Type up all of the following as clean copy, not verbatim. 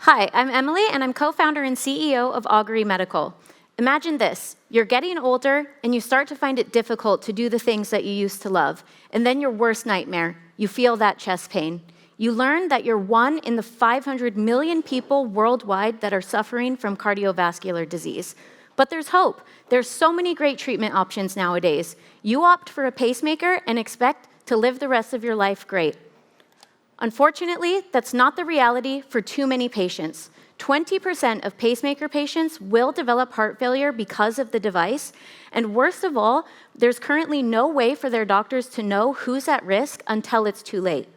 Hi, I'm Emily, and I'm co-founder and CEO of Augury Medical. Imagine this. You're getting older, and you start to find it difficult to do the things that you used to love. And then your worst nightmare, you feel that chest pain. You learn that you're one in the 500 million people worldwide that are suffering from cardiovascular disease. But there's hope. There's so many great treatment options nowadays. You opt for a pacemaker and expect to live the rest of your life great. Unfortunately, that's not the reality for too many patients. 20% of pacemaker patients will develop heart failure because of the device, and worst of all, there's currently no way for their doctors to know who's at risk until it's too late.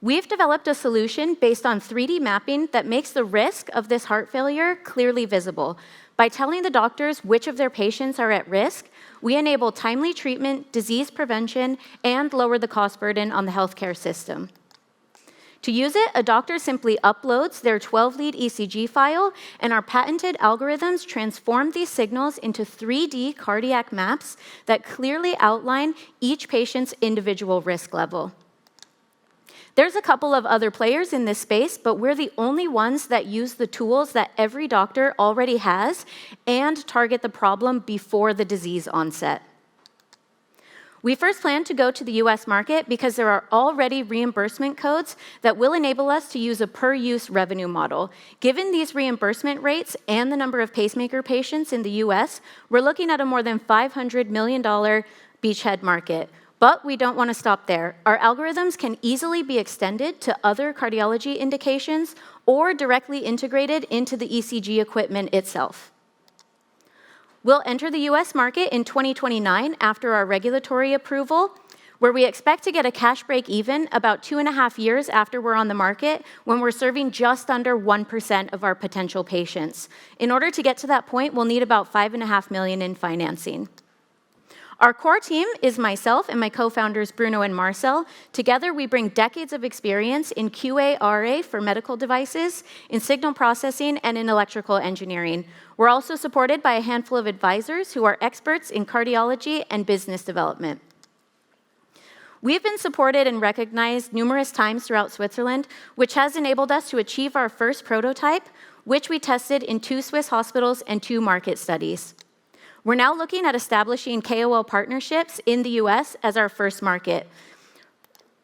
We've developed a solution based on 3D mapping that makes the risk of this heart failure clearly visible. By telling the doctors which of their patients are at risk, we enable timely treatment, disease prevention, and lower the cost burden on the healthcare system. To use it, a doctor simply uploads their 12-lead ECG file, and our patented algorithms transform these signals into 3D cardiac maps that clearly outline each patient's individual risk level. There's a couple of other players in this space, but we're the only ones that use the tools that every doctor already has and target the problem before the disease onset. We first plan to go to the US market because there are already reimbursement codes that will enable us to use a per-use revenue model. Given these reimbursement rates and the number of pacemaker patients in the US, we're looking at a more than $500 million beachhead market. But we don't want to stop there. Our algorithms can easily be extended to other cardiology indications or directly integrated into the ECG equipment itself. We'll enter the US market in 2029 after our regulatory approval, where we expect to get a cash break even about 2.5 years after we're on the market, when we're serving just under 1% of our potential patients. In order to get to that point, we'll need about $5.5 million in financing. Our core team is myself and my co-founders Bruno and Marcel. Together, we bring decades of experience in QA/RA for medical devices, in signal processing, and in electrical engineering. We're also supported by a handful of advisors who are experts in cardiology and business development. We've been supported and recognized numerous times throughout Switzerland, which has enabled us to achieve our first prototype, which we tested in 2 Swiss hospitals and 2 market studies. We're now looking at establishing KOL partnerships in the US as our first market.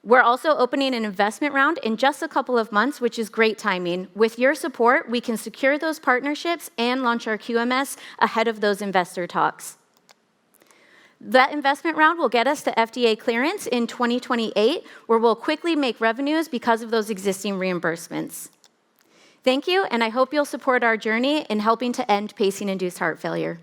We're also opening an investment round in just a couple of months, which is great timing. With your support, we can secure those partnerships and launch our QMS ahead of those investor talks. That investment round will get us to FDA clearance in 2028, where we'll quickly make revenues because of those existing reimbursements. Thank you, and I hope you'll support our journey in helping to end pacing-induced heart failure.